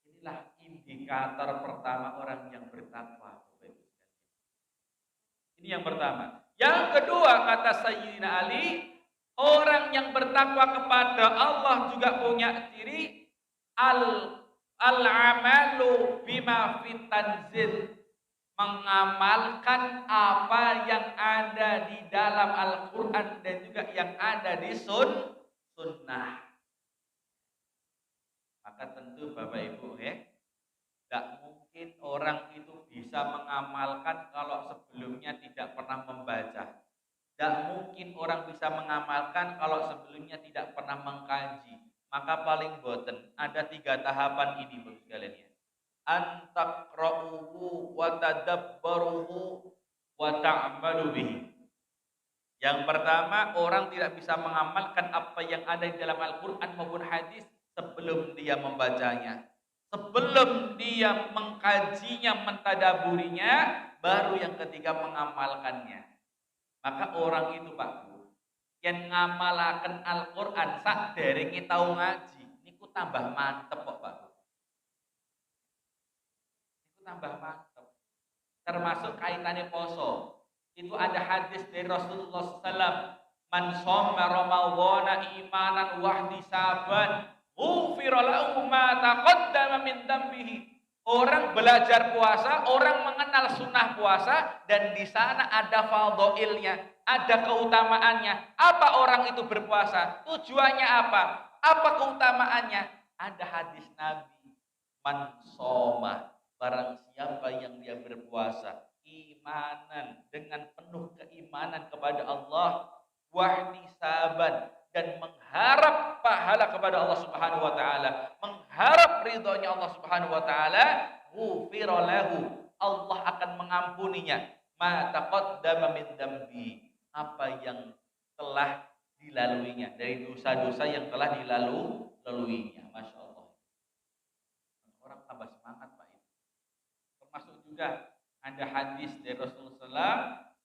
Inilah indikator pertama orang yang bertakwa. Ini yang pertama. Yang kedua, kata Sayyidina Ali, orang yang bertakwa kepada Allah juga punya ciri al-amalu bima fit tanzil, mengamalkan apa yang ada di dalam Al-Qur'an dan juga yang ada di sunnah. Maka tentu Bapak Ibu tidak mungkin orang itu bisa mengamalkan kalau sebelumnya tidak pernah membaca. Tidak mungkin orang bisa mengamalkan kalau sebelumnya tidak pernah mengkaji. Maka paling boten ada 3 tahapan ini Bapak sekalian ya. Antaqra'uhu wa tadabbaruhu wa ta'malu bihi. Yang pertama, orang tidak bisa mengamalkan apa yang ada di dalam Al-Quran maupun hadis sebelum dia membacanya. Sebelum dia mengkajinya, mentadaburinya, baru yang ketiga mengamalkannya. Maka orang itu Pak, yang ngamalaken Al-Quran sak derenge tau ngaji, niku tambah mantep kok Pak. Niku tambah mantep. Termasuk kaitannya poso. Itu ada hadis dari Rasulullah SAW. Man shoma ramadhana imanan wahtisaban, ghufira lahu ma taqaddama min dambihi. Orang belajar puasa, orang mengenal sunnah puasa, dan di sana ada fadhailnya, ada keutamaannya. Apa orang itu berpuasa? Tujuannya apa? Apa keutamaannya? Ada hadis Nabi. Man shoma, barang siapa yang dia berpuasa imanan, dengan penuh keimanan kepada Allah, wahtisaban, dan mengharap pahala kepada Allah Subhanahu wa taala, mengharap ridhonya Allah Subhanahu wa taala, ghufira lahu, Allah akan mengampuninya ma taqaddama min dambi, apa yang telah dilaluinya, dari dosa-dosa yang telah dilaluinya. Masya Allah, orang tambah semangat Pak. Termasuk juga ada hadis dari Rasulullah SAW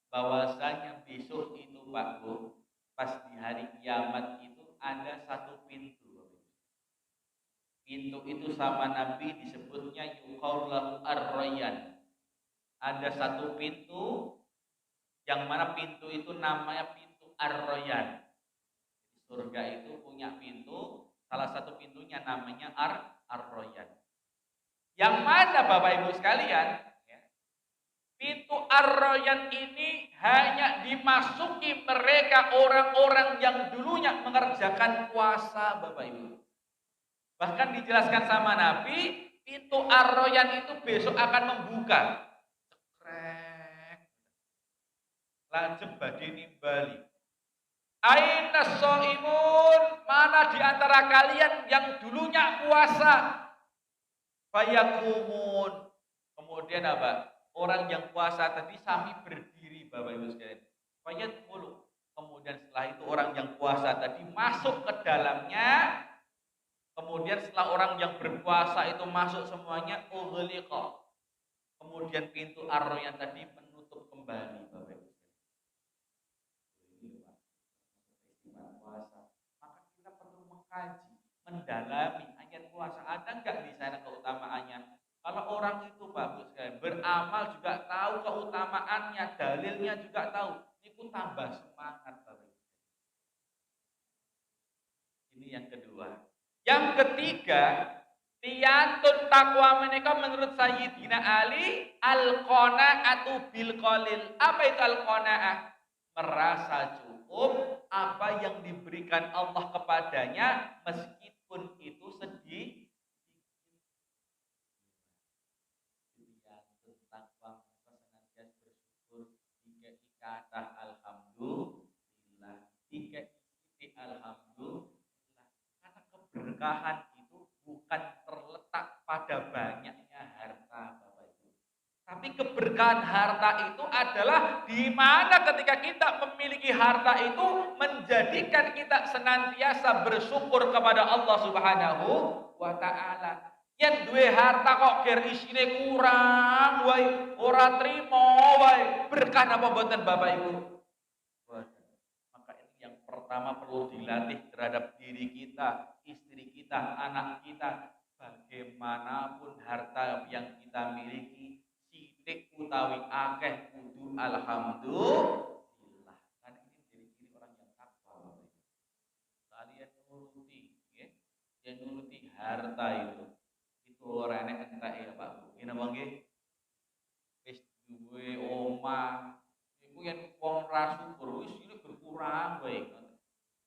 bahwasanya besok itu Pak Bu, pas di hari kiamat itu ada satu pintu. Pintu itu sama Nabi disebutnya yuqaulahu ar-rayyan. Ada satu pintu yang mana pintu itu namanya pintu ar-rayyan. Surga itu punya pintu, salah satu pintunya namanya ar-rayyan. Yang mana Bapak Ibu sekalian, pintu ar-rayyan ini hanya dimasuki mereka orang-orang yang dulunya mengerjakan puasa Bapak Ibu. Bahkan dijelaskan sama Nabi, pintu ar-rayyan itu besok akan membuka. Cekrek. Lajeng badhe nimbali. Aina shaimun, mana di antara kalian yang dulunya puasa? Fayakumun. Kemudian apa? Orang yang puasa tadi sambil berdiri Bapak Ibu sekalian. Fayadkhulu. Kemudian setelah itu orang yang puasa tadi masuk ke dalamnya. Kemudian setelah orang yang berpuasa itu masuk semuanya, ughliqa. Kemudian pintu ar-rayyan tadi menutup kembali Bapak Ibu sekalian. Puasa. Maka kita perlu mengkaji, mendalami ayat puasa. Ada enggak di sana keutamaannya? Kalau orang itu bagus sekali, beramal juga tahu keutamaannya, dalilnya juga tahu, itu tambah semangat Bapak. Ini yang kedua. Yang ketiga, tiyatun takwa menika menurut Sayyidina Ali al-qanaatu bil qalil. Apa itu al-qanaah? Merasa cukup apa yang diberikan Allah kepadanya meskipun itu sedih. Kata alhamdulillah, tiga isi alhamdulillah. Karena keberkahan itu bukan terletak pada banyaknya harta Bapak Ibu. Tapi keberkahan harta itu adalah di mana ketika kita memiliki harta itu menjadikan kita senantiasa bersyukur kepada Allah Subhanahu wa taala. Yen duwe harta kok ger isine kurang wae, ora trimo wae, berkah apa mboten Bapak Ibu? Maka ini yang pertama perlu dilatih terhadap diri kita, istri kita, anak kita. Bagaimanapun harta yang kita miliki, sithik utawi akeh kudu alhamdulillah. Kan ini ciri-ciri orang yang takwa. Kalian nuruti, nggih. Yen nuruti harta itu ora enek entek ya Pak. Ngene apa nggih? Wis duwe omah, iku yen wong ra syukur wis iki berkurang wae.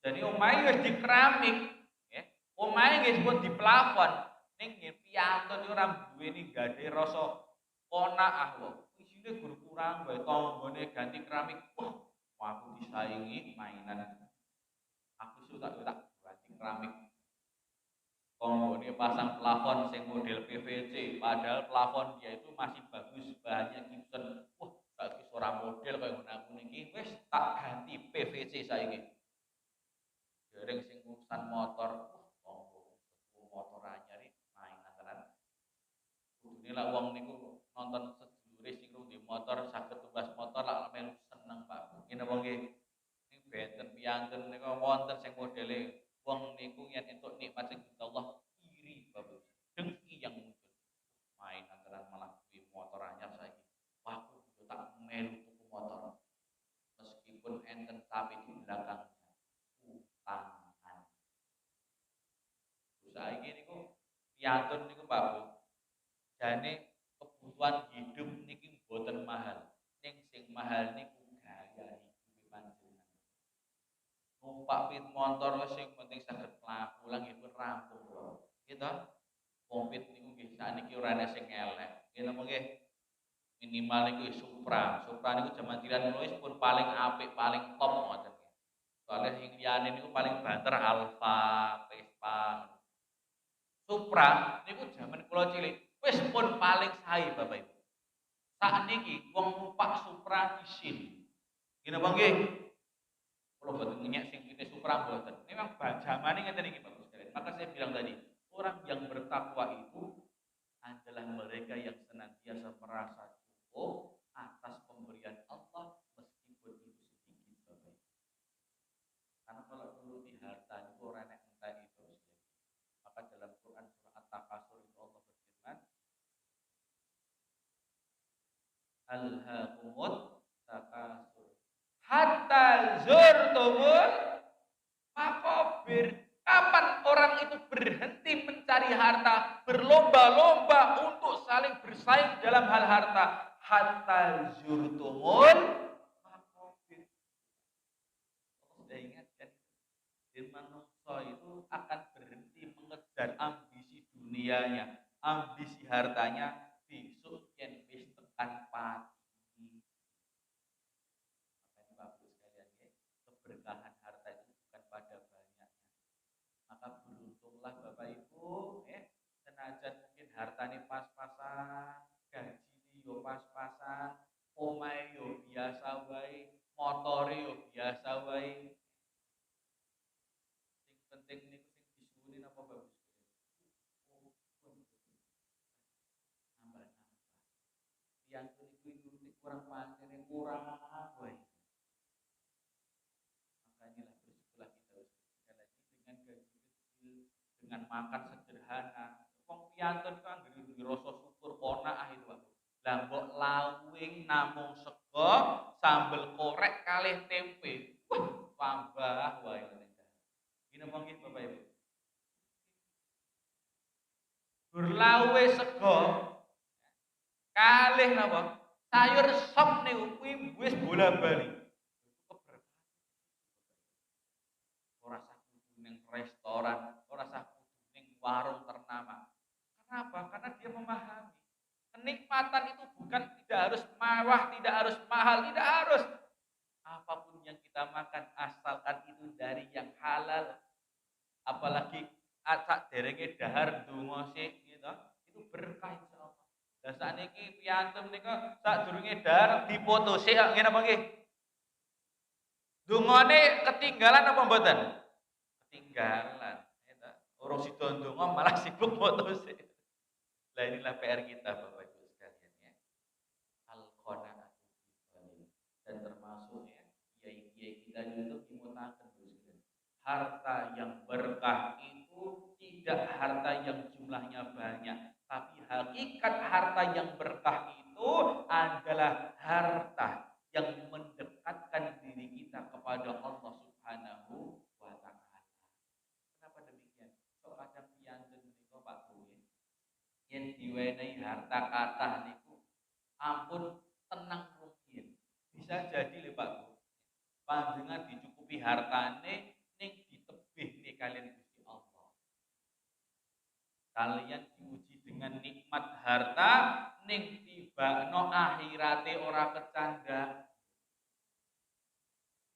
Jadi omahe wis dikeramik, nggih. Omahe nggih disebut di plafon. Ning nggih piantun ora duweni gadhe rasa qanaah wae. Isine berkurang wae, tanggane ganti keramik. Wah, aku disaingi mainan. Aku suka tak ganti keramik. Konggone pasang plafon sing model PVC, padahal plafon dia itu masih bagus, bahannya Gibson. Wah, gak bisa ora model kaya ngono aku niki wis tak ganti PVC saiki. Dereng sing urusan motor, monggo motor anyar iki mainan tenan. Kudune lak wong niku nonton sedulure sing di motor saged tumbas motor lak melu seneng Pak. Ngene apa nggih? Ning benten piyanten niku wonten sing modele wong niku yen entuk nikmat sing Gusti Allah iri Bapak. Dengki yang muncul. Mainan tenan malah duwe motor anyar saiki. Wah, aku yo tak melu tuku motor. Meskipun enten tapi di belakangnya utangan. Saiki niku piantun niku Pak Bu. Jane kebutuhan hidup niki mboten mahal. Ning sing mahal niku gaya hidup panjenengan. Numpak pit motor wis sing penting saged mlaku lah nggih pun rampung kok. Gitu. Wong pit niku nggih sakniki ora ana sing elek. Nggih napa nggih? Minimal niku Supra. Supra niku jaman cilik wis pun paling apik, paling top ngoten nggih. Soale sing liyane niku paling banter Alfa, Vespa. Supra niku jaman kula cilik wis pun paling sae Bapak Ibu. Sakniki wong numpak Supra isin. Nggih napa nggih? Kula boten ngenyek sing kite Supra mboten. Memang jamane ngeten iki Bapak sekalian. Maka saya bilang tadi, orang yang bertakwa itu adalah mereka yang senantiasa merasa cukup atas pemberian Allah meskipun itu sedikit Bapak Ibu. Karena kalau dulu di harta itu orang yang entah itu maka dalam Quran surah At-Takasur itu Allah berfirman Alhaakumut takasur hatta zurtumul maqabir. Kapan orang itu berhenti mencari harta, berlomba-lomba untuk saling bersaing dalam hal harta, hatta zurtumul maqabir. Sudah ingatkan, di manusia itu akan berhenti mengejar ambisi dunianya, ambisi hartanya, besok yang wis tekan pati. Makanya Bapak sekalian ya, keberkahan harta itu bukan pada banyaknya. Maka beruntunglah Bapak Ibu, senajan mungkin hartanya pas-pasan, gaji yo pas-pasan, omahe yo biasa wae, motore yo biasa wae. Sing penting niku sing disuwuni napa bagus. Nambah-nambah. Piantun iku kurang pancene kurang wae. Makanya lah bersyukurlah kita sekali lagi dengan gaji kecil, dengan makan sederhana. Wong piantun kan nggih rasa syukur ponak itu, Pak. Lah mbok lawing namung sego, sambel korek kalih tempe. Wah, tambah wae. Gini apa nggih Bapak Ibu? Berlawe sego kalih napa? Sayur sop niku kuwi wis bola-bali. Ora usah kudu ning restoran, ora usah kudu ning warung ternama. Kenapa? Karena dia memahami kenikmatan itu bukan tidak harus mewah, tidak harus mahal, tidak harus. Apapun yang kita makan asalkan itu dari yang halal. Apalagi sak derenge dahar donga sik gitu. Itu berkah insyaallah. Lah sakniki piantun nika sadurunge dahar dipoto sik ngene apa nggih? Dungane ketinggalan apa mboten? Ketinggalan. Urung sida ndonga malah sibuk foto sik. Lah inilah PR kita Bapak Ibu sekalian ya. Al-qanaah dan termasuk ya kiai-kiai kita juga dimutaken harta yang berkah itu tidak harta yang jumlahnya banyak, tapi hakikat harta yang berkah itu adalah harta yang mendekatkan diri kita kepada Allah Subhanahu wa taala. Kenapa demikian? Kok kadang piantun niku Pak Bu yen diwenehi harta kathah niku ampun tenang rumiyin. Bisa jadi lho Pak Bu. Panjenengan dicukupi hartane ning ditebih nih kalian Gusti Allah. Kalian diuji dengan nikmat harta ning tibakno akhirate ora kecanda.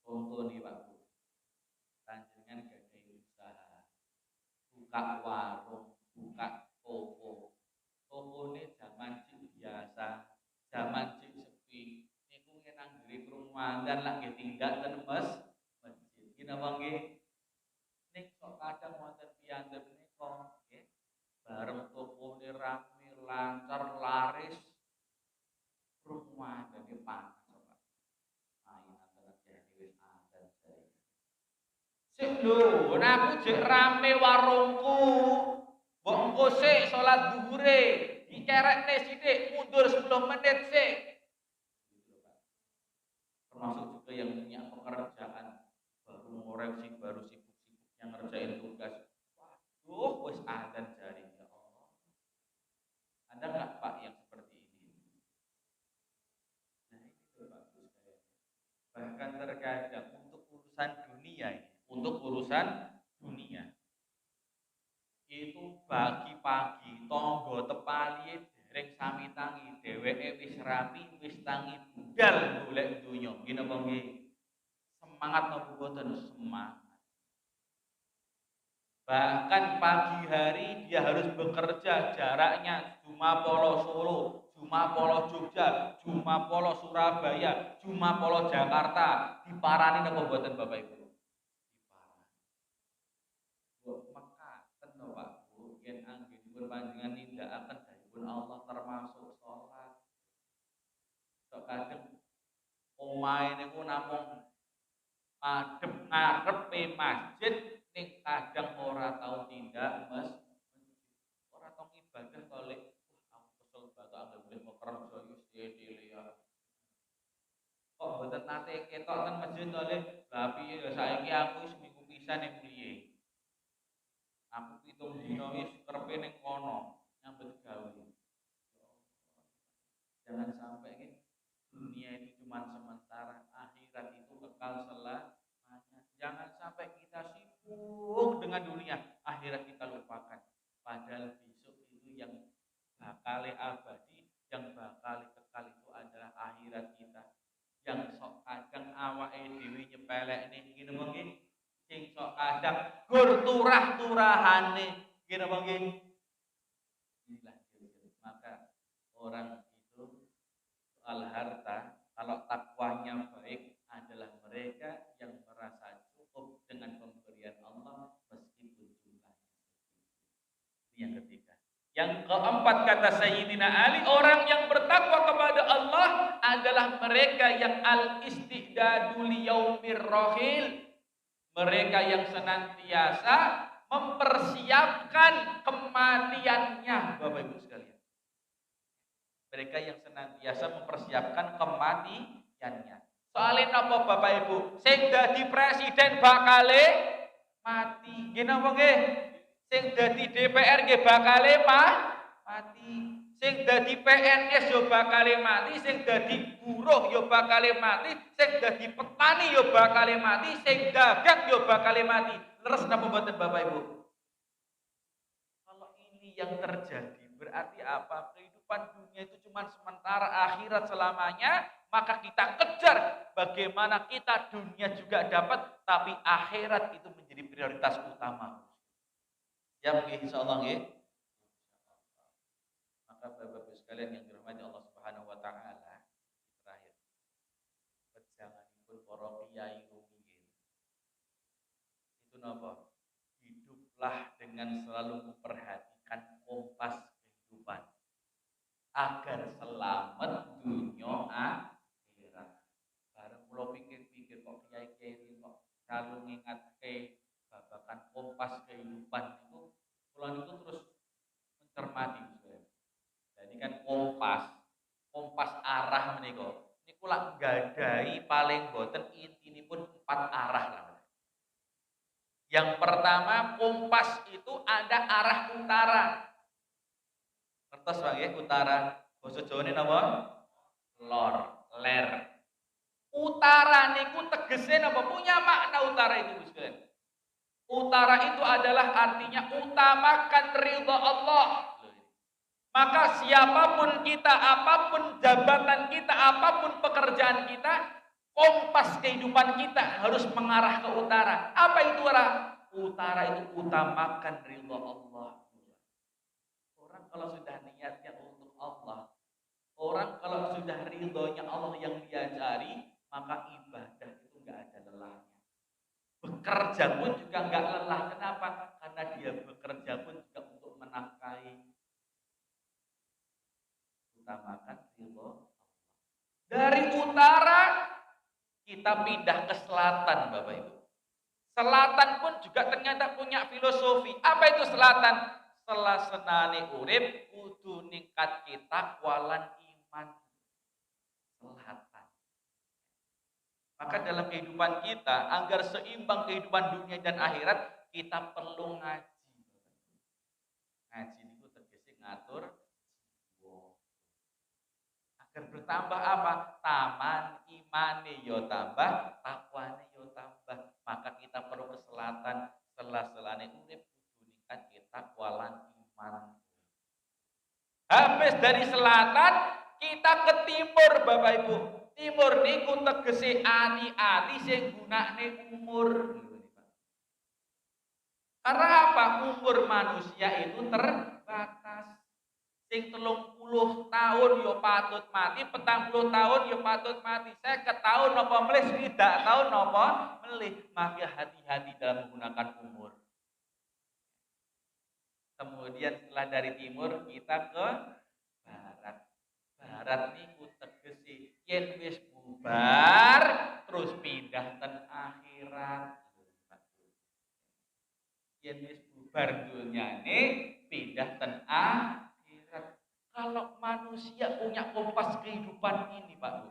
Contoh nih Pak Bu. Panjenengan gadai usaha. Buka warung, buka toko. Tokone zaman cik biasa, zaman cik sepi. Niku ngene Ramadan lagi tindak ten masjid. Iki napa nggih? Nek sok kadang wonten piyambak menika nggih. Bareng tokone rame lancar laris Ramadan iki panas Pak. Main antara jane wis adzan jare. Sik lho, aku jek rame warungku. Mbok engko sik salat zuhure, dikerekne sithik mundur 10 menit sik. Termasuk juga yang punya pekerjaan baru ngoreksi baru sibuk-sibuk yang ngerjain tugas. Waduh, wis adzan jari ya Allah. Ada nggak Pak yang seperti ini? Nah itu bagus kayak. Bahkan terkadang untuk urusan dunia ini, untuk urusan dunia itu pagi-pagi tonggo tepali dereng sami tangi dheweke wis rapi wis tangi budal golek donya ngene apa nggih semangat napa boten semangat bahkan pagi hari dia harus bekerja jaraknya Jumapolo Solo Jumapolo Jogja Jumapolo Surabaya Jumapolo Jakarta diparani napa boten Bapak Ibu panjenengan nindakaken dawuhipun Allah termasuk salat. Sok kadang omahe niku namung madhep ngarepe masjid ning kadang ora tau tindak ora tau ibadah kali aku kesel banget anggere boleh mau kerja wis dhewe ya. Kok mboten nate ketok ten masjid kali lha piye ya saiki aku seminggu pisan ning priye. Aku pitung dina wis kerepe ning kono nyambet gawe. Jangan sampai ini dunia itu cuma sementara, akhirat itu kekal selamanya. Jangan sampai kita sibuk dengan dunia, akhirat kita lupakan. Padahal besok itu yang bakal abadi, yang bakal kekal itu adalah akhirat kita. Yang sok kadang awake dhewe nyepelekne ngene mengki sing sok kadang gur turah-turahane ngene mengki inilah maka orang itu soal harta kalau takwanya baik adalah mereka yang merasa cukup dengan pemberian Allah meskipun jumlahnya sedikit. Yang ketiga. Yang keempat kata Sayyidina Ali, orang yang bertakwa kepada Allah adalah mereka yang al-istidadu liyaumir rahil. Mereka yang senantiasa mempersiapkan kematiannya, Bapak Ibu sekalian. Mereka yang senantiasa mempersiapkan kematiannya. Soalnya napa Bapak Ibu? Sing dadi presiden bakale mati. Nggih napa nggih? Sing dadi DPR nggih bakale mati. Sing dadi PNS yo bakale mati, sing dadi buruh yo bakale mati, sing dadi petani yo bakale mati, sing dagang yo bakale mati. Leres napa mboten Bapak Ibu? Kalau ini yang terjadi berarti apa? Kehidupan dunia itu cuma sementara, akhirat selamanya. Maka kita kejar bagaimana kita dunia juga dapat, tapi akhirat itu menjadi prioritas utama. Ya mungkin insyaallah nggih. Maka Bapak-Ibu sekalian yang dirahmati Allah Subhanahu wa taala, terakhir. Pejanganipun para kiai rumiyin. Itu napa? Hiduplah dengan selalu memperhatikan kompas kehidupan agar selamat dunia akhirat. Bareng kula pikir-pikir kok kiai-kiai kok selalu ngingatke babakan kompas kehidupan itu kula niku terus mencermati Gus. Jadi kan kompas arah menika niku lak nggadahi paling boten intinipun 4 arah lah. Yang pertama kompas itu ada arah utara. Kertas wae utara. Basa Jawane napa? Lor, ler. Utara niku tegese napa? Punya makna utara itu Gus. Utara itu adalah artinya utamakan ridha Allah. Maka siapapun kita, apapun jabatan kita, apapun pekerjaan kita, kompas kehidupan kita harus mengarah ke utara. Apa itu arah? Utara itu utamakan ridha Allah. Orang kalau sudah niatnya untuk Allah, orang kalau sudah ridhonya Allah yang dia cari, maka ibadah itu enggak ada lelahnya. Bekerja pun juga enggak lelah. Kenapa? Karena dia bekerja pun juga untuk menafkahi. Utamakan ridho. Dari utara kita pindah ke selatan, Bapak Ibu. Selatan pun juga ternyata punya filosofi. Apa itu selatan? Selasenane urip kudu ningkat kita kualan iman. Selatan. Maka dalam kehidupan kita, agar seimbang kehidupan dunia dan akhirat, kita perlu ngaji. Ngaji itu tegese ngatur jiwa. Agar bertambah apa? Taman imane yo tambah, takwane yo tambah. Maka kita perlu ke selatan, sela-selane urip kudu ningkat kita kualan iman. Habis dari selatan, kita ke timur, Bapak Ibu. Timur niku tegese ati-ati sing gunakne umur. Karena apa? Umur manusia itu terbatas. Sing 30 tahun yo patut mati, 40 tahun yo patut mati. 50 tahun napa melih, 60 tahun napa melih. Maka hati-hati dalam menggunakan umur. Kemudian setelah dari timur kita ke barat. Barat niku tegese yen wis bubar terus pindah ten akhirat. Yen wis bubar dunyane pindah ten akhirat. Kalau manusia punya kompas kehidupan ini, Pak Bu,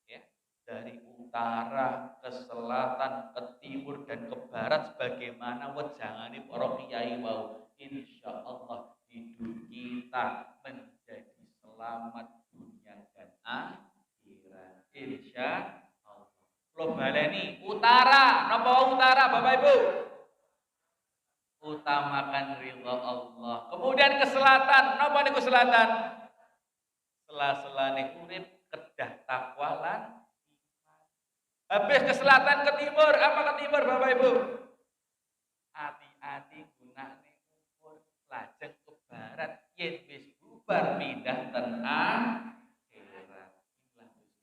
ya, dari utara ke selatan, ke timur dan ke barat sebagaimana wejangane para kiai wau, insyaallah hidup kita menjadi selamat dunia dan akhirat. Insyaallah. Lo baleni utara, napa utara Bapak Ibu? Utamakan ridha Allah. Kemudian ke selatan, napa niku selatan? Sela-selane urip kedah takwa lan iman. Habis ke selatan ke timur, apa ke timur Bapak Ibu? Ati-ati gunane umur, lajeng ke barat yen wis bubar pindah ten akhirat. Inilah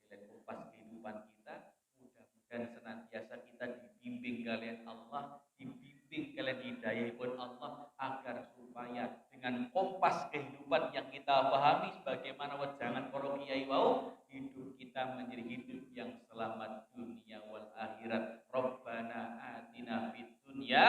sekalian kompas kehidupan kita. Mudah-mudahan senantiasa kita dibimbing kalian Allah, dibimbing kalian hidayahipun Allah agar supaya dengan kompas kehidupan yang kita pahami sebagaimana wejangan para kiai wau, hidup kita menjadi hidup yang selamat dunia wal akhirat. Rabbana atina fid dunya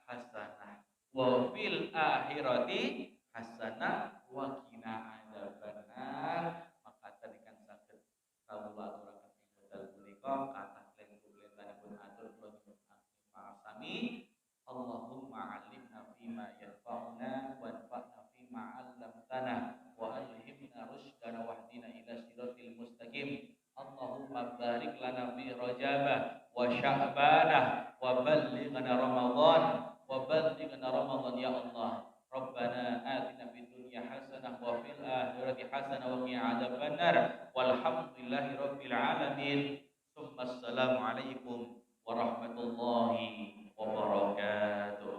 hasanah wa fil akhirati hasanah wa qina adzabannar. Maka tadikan saged kawula aturaken ing wekdal punika kathah klen-klenanipun atur kula maaf sami. Allahumma 'allimna fima yanfa'una wanfa'na fima 'allamtana wa alhimna rusydana wahdina ila siratil mustaqim. Allahumma barik lana fi Rajabah wa Sya'banah wa ballighna Ramadan ya Allah. Rabbana atina fid dunya hasanah wa fil akhirati hasanah wa qina adzabannar. Walhamdulillahi rabbil alamin. Assalamu alaikum warahmatullahi wabarakatuh.